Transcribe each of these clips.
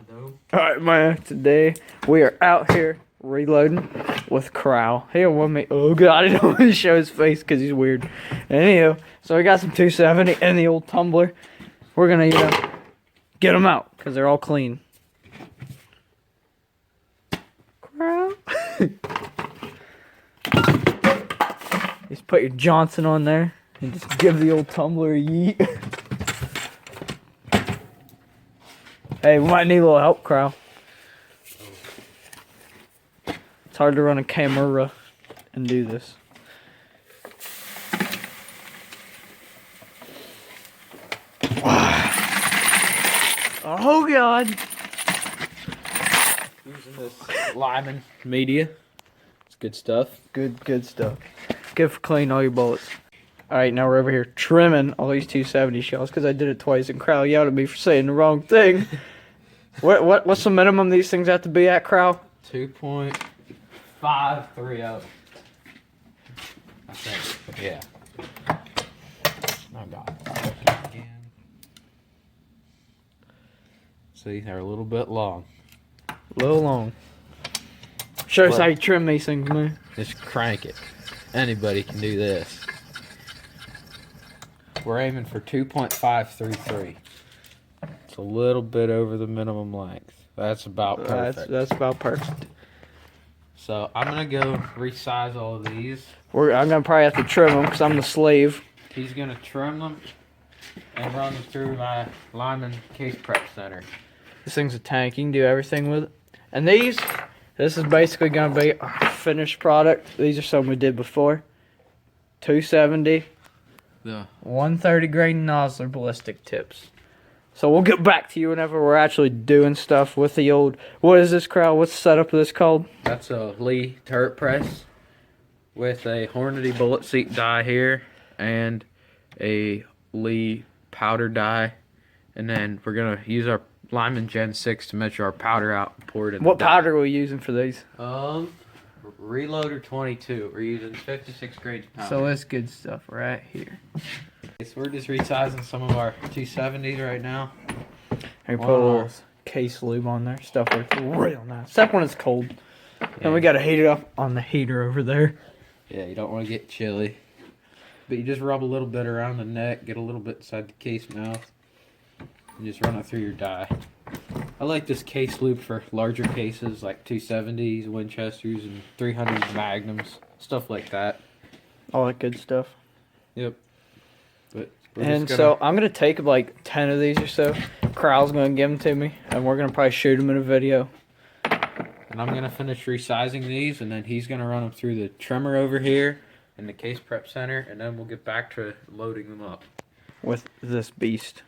Alright, man, today we are out here reloading with Crow. He don't want me. Oh, God, I don't want to show his face because he's weird. Anywho, so we got some 270 and the old tumbler. We're going to, get them out because they're all clean. Crow. Just put your Johnson on there and just give the old tumbler a yeet. Hey, we might need a little help, Crow. It's hard to run a camera and do this. Oh, God. Using this Lyman media. It's good stuff. Good stuff. Good for cleaning all your bullets. Alright, now we're over here trimming all these 270 shells because I did it twice and Crow yelled at me for saying the wrong thing. What's the minimum these things have to be at, Crow? 2.530. I think. Yeah. Oh God. Again. See, they're a little bit long. A little long. Show us how you trim these things, man. Just crank it. Anybody can do this. We're aiming for 2.533. It's a little bit over the minimum length. That's about perfect. That's about perfect. So I'm gonna go resize all of these. I'm gonna probably have to trim them because I'm the slave. He's gonna trim them and run them through my Lyman Case Prep Center. This thing's a tank. You can do everything with it. And this is basically gonna be our finished product. These are some we did before. 270. The 130 grain Nosler ballistic tips. So we'll get back to you whenever we're actually doing stuff with the old. What is this, Crow? What's the setup of this called? That's a Lee turret press with a Hornady bullet seat die here and a Lee powder die, and then we're gonna use our Lyman Gen 6 to measure our powder out and pour it in. What powder are we using for these? Reloader 22. We're using 56 grades powder. So that's good stuff right here. So we're just resizing some of our 270s right now. And put a little case lube on there. Stuff works real nice. Except when it's cold. Yeah. And we gotta heat it up on the heater over there. Yeah, you don't want to get chilly. But you just rub a little bit around the neck, get a little bit inside the case mouth, and just run it through your die. I like this case lube for larger cases like 270s, Winchesters, and 300 Magnums, stuff like that. All that good stuff. Yep. But and so I'm gonna take like 10 of these or so. Crow's gonna give them to me, and we're gonna probably shoot them in a video. And I'm gonna finish resizing these, and then he's gonna run them through the trimmer over here in the Case Prep Center, and then we'll get back to loading them up with this beast.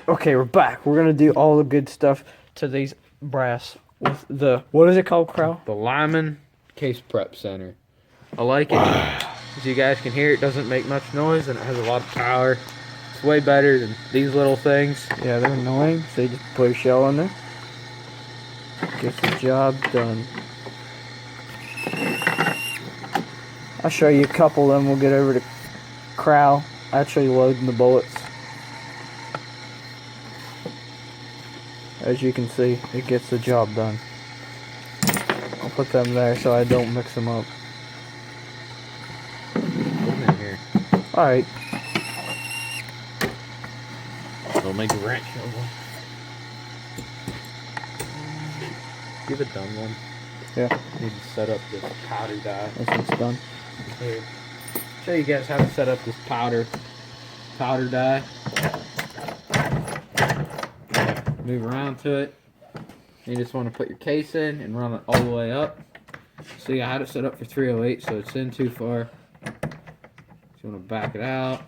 Okay, we're back. We're gonna do all the good stuff to these brass with the, what is it called, Crow? The Lyman Case Prep Center. I like it. As you guys can hear, it doesn't make much noise and it has a lot of power. It's way better than these little things. Yeah, they're annoying, so you just put a shell on there. Get the job done. I'll show you a couple, then we'll get over to Crow actually loading the bullets. As you can see, it gets the job done. I'll put them there so I don't mix them up. Put them in here. Alright. Don't make a wrench of them. Give it done one. Yeah. Need to set up this powder die. This one's done. Here. Show you guys how to set up this powder die. Move around to it. You just want to put your case in and run it all the way up. See, I had it set up for 308, so it's in too far. So you want to back it out.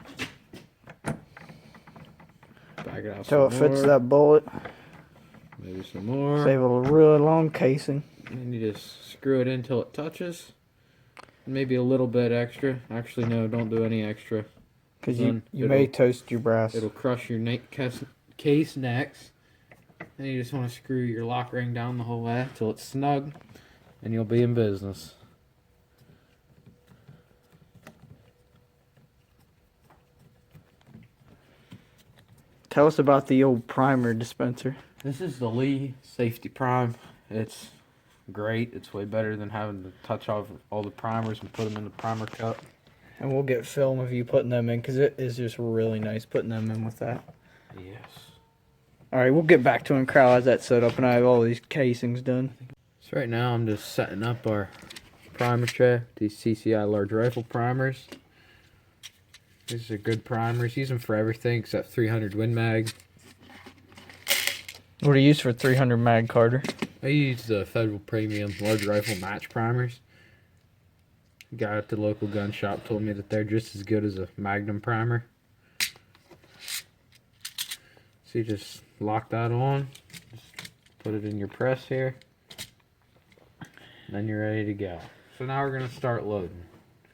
Back it out So it fits that bullet. Maybe some more. Save a really long casing. And you just screw it in until it touches. Maybe a little bit extra. Actually, no, don't do any extra. Because you may toast your brass. It'll crush your case next. Then you just want to screw your lock ring down the whole way till it's snug, and you'll be in business. Tell us about the old primer dispenser. This is the Lee Safety Prime. It's great. It's way better than having to touch off all the primers and put them in the primer cup. And we'll get film of you putting them in because it is just really nice putting them in with that. Yes. All right, we'll get back to when Crowell has that set up and I have all these casings done. So right now I'm just setting up our primer tray. These CCI large rifle primers. These are good primers. Use them for everything except 300 Win Mag. What do you use for 300 mag, Carter? I use the Federal Premium large rifle match primers. The guy at the local gun shop told me that they're just as good as a Magnum primer. So you just lock that on, just put it in your press here, and then you're ready to go. So now we're going to start loading.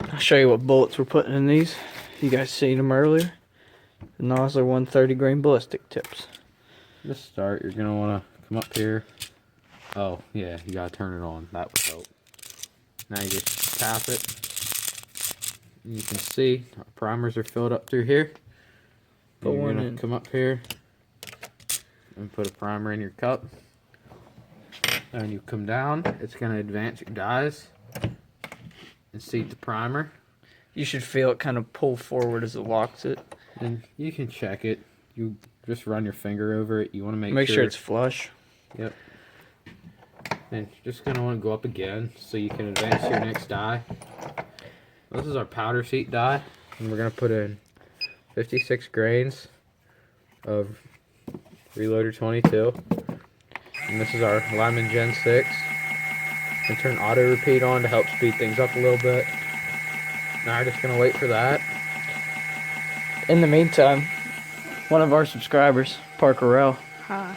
I'll show you what bullets we're putting in these. You guys seen them earlier. The Nosler 130 grain ballistic tips. To start, you're going to want to come up here. Oh, yeah, you got to turn it on. That would help. Now you just tap it. And you can see our primers are filled up through here. Put You're one going in. to come up here and put a primer in your cup. And you come down, it's going to advance your dies and seat the primer. You should feel it kind of pull forward as it locks it. And you can check it. You just run your finger over it. You want to Make sure it's flush. Yep. And you're just going to want to go up again so you can advance your next die. This is our powder seat die. And we're going to put in 56 grains of Reloader 22. And this is our Lyman Gen 6. And turn auto repeat on to help speed things up a little bit. Now we're just going to wait for that. In the meantime, one of our subscribers, Parker Rell. Huh.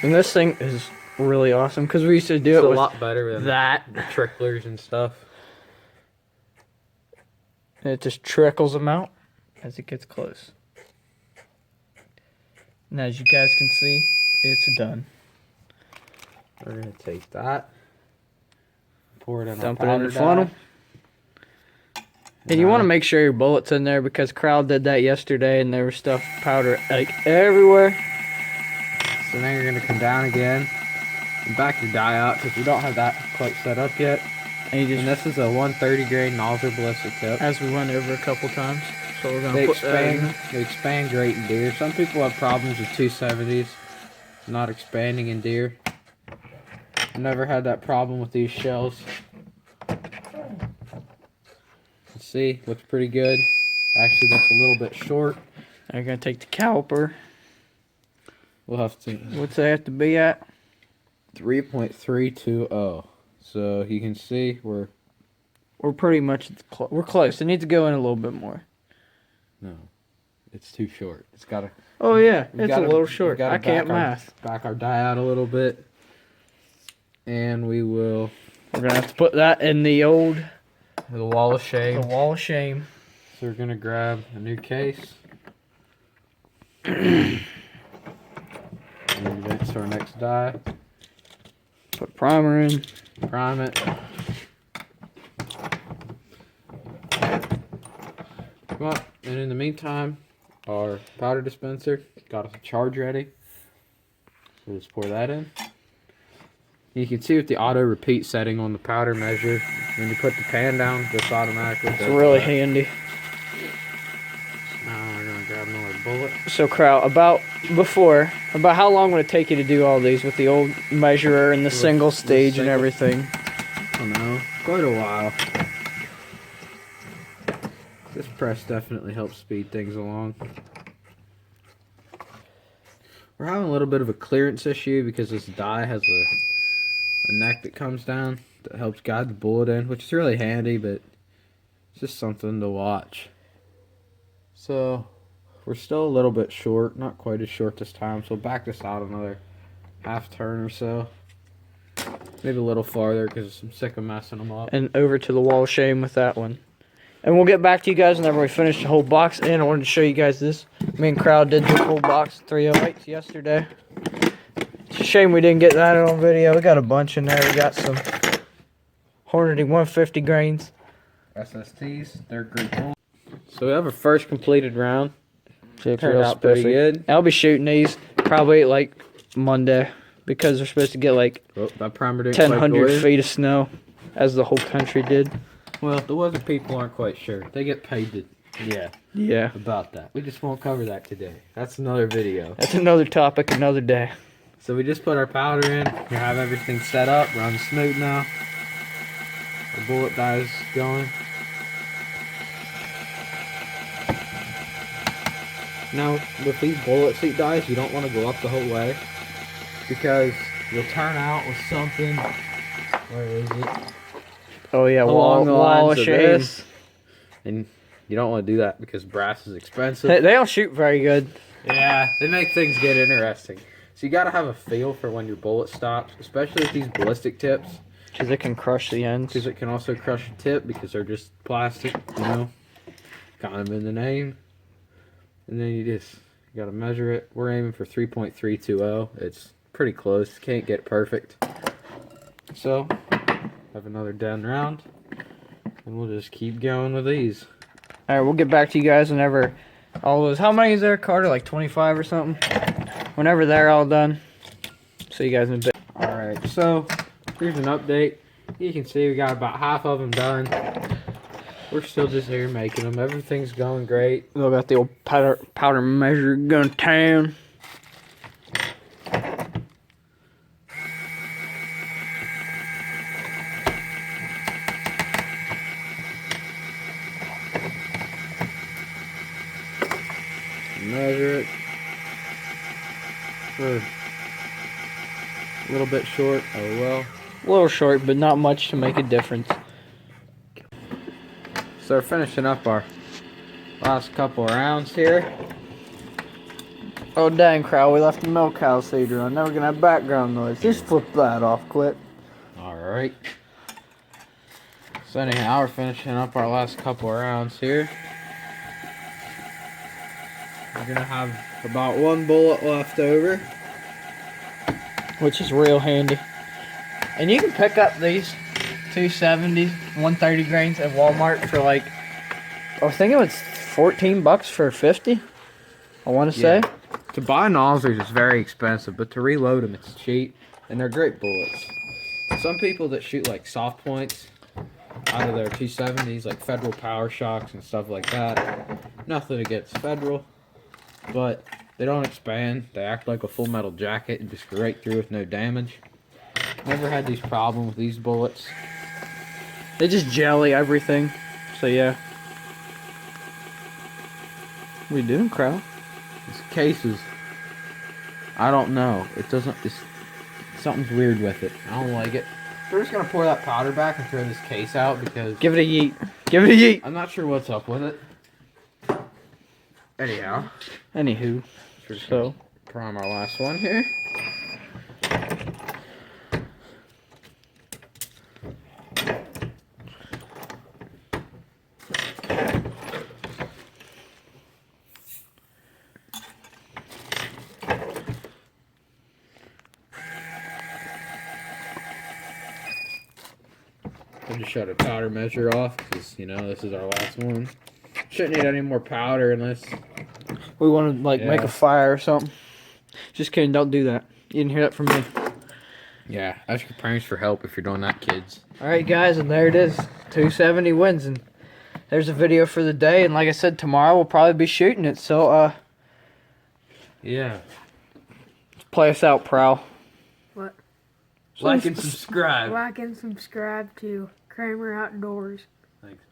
And this thing is really awesome because we used to do It's it a with lot better than that. the tricklers and stuff. And it just trickles them out as it gets close. And as you guys can see, it's done. We're going to take that, pour it in Dump our it in powder the funnel. die. And you want to make sure your bullet's in there because Crowd did that yesterday and there was stuff powder like everywhere. So now you're going to come down again and back your die out because we don't have that quite set up yet. And you And just, this is a 130 grain Nosler ballistic tip. as we went over a couple times. So we're They gonna put that in. expand great in deer. Some people have problems with 270s not expanding in deer. I've never had that problem with these shells. Let's see, looks pretty good. Actually, that's a little bit short. I'm gonna take the caliper. We'll have to What's that have to be at? 3.320. So you can see we're We're pretty much we're close. It needs to go in a little bit more. no, it's too short. It's got to. Oh yeah, We've it's gotta- a little we've short. gotta I can't back our- math. Back our die out a little bit, and we will We're gonna have to put that in the old the wall of shame. wall of shame. So we're gonna grab a new case. And advance to our next die. Put primer in. Prime it. Come on. And in the meantime, our powder dispenser got a charge ready. So let's pour that in. You can see with the auto repeat setting on the powder measure, when you put the pan down, just automatically. It's really handy. Now we're gonna grab another bullet. So Crow, about how long would it take you to do all these with the old measurer and the single stage and single- everything? I don't know, quite a while. This press definitely helps speed things along. We're having a little bit of a clearance issue because this die has a neck that comes down that helps guide the bullet in, which is really handy, but it's just something to watch. So we're still a little bit short, not quite as short this time, so back this out another half turn or so. Maybe a little farther because I'm sick of messing them up. And over to the wall of shame with that one. And we'll get back to you guys whenever we finish the whole box. And I wanted to show you guys this. Me and Crowd did the whole box 308s yesterday. It's a shame we didn't get that on video. We got a bunch in there. We got some Hornady 150 grains. SSTs, they're great bullets. So we have our first completed round. Shaped Turned real out pretty spiffy. good. I'll be shooting these probably like Monday because they're supposed to get like Oh, that primer didn't quite go 1,000 in. feet of snow, as the whole country did. Well, the weather people aren't quite sure. They get paid to, Yeah. about that. We just won't cover that today. That's another video. That's another topic, another day. So we just put our powder in. We have everything set up. We're on smooth now. The bullet die's going. Now, with these bullet seat dies, you don't want to go up the whole way because you'll turn out with something. Where is it? Oh yeah, Along the wall lines of of shame. this. And you don't want to do that because brass is expensive. They don't shoot very good. Yeah, they make things get interesting. So you got to have a feel for when your bullet stops, especially with these ballistic tips, Because it can crush the ends. because it can also crush a tip because they're just plastic, you know, kind of in the name. And then you got to measure it. We're aiming for 3.320. It's pretty close. Can't get perfect. So, have another down round, and we'll just keep going with these. Alright, we'll get back to you guys whenever all those... How many is there, Carter? Like 25 or something? Whenever they're all done. See you guys in a bit. Alright, so here's an update. You can see we got about half of them done. We're still just here making them. Everything's going great. We got the old powder measure gun town. Measure it. We're a little bit short. Oh well. A little short, but not much to make a difference. So we're finishing up our last couple of rounds here. Oh dang, Crow, we left the milk house heater on. Now we're gonna have background noise. Just flip that off quick. Alright. So anyhow, we're finishing up our last couple of rounds here. We're gonna have about one bullet left over. Which is real handy. And you can pick up these 270s, 130 grains at Walmart for like, I was thinking it's $14 for 50. I want to say. To buy nozzles is very expensive, but to reload them it's cheap, and they're great bullets. Some people that shoot like soft points out of their 270s, like Federal Power Shocks and stuff like that. Nothing against Federal, but they don't expand. They act like a full metal jacket and just go right through with no damage. Never had these problems with these bullets. They just jelly everything. So yeah. What are you doing, Crow? This case is, I don't know. It doesn't, something's weird with it. I don't like it. We're just gonna pour that powder back and throw this case out because Give it a yeet. Give it a yeet. I'm not sure what's up with it. Anyhow, Anywho. So. prime our last one here. I just shut a powder measure off because, you know, this is our last one. Shouldn't need any more powder unless... We want to like make Yeah. a fire or something. Just kidding, don't do that. You didn't hear that from me. Yeah, ask your parents for help if you're doing that, kids. Alright guys, and there it is. 270 wins, and there's a video for the day, and like I said, tomorrow we'll probably be shooting it, so Yeah. play us out, Prowl. What? Like and subscribe. Like and subscribe to Kramer Outdoors. Thanks.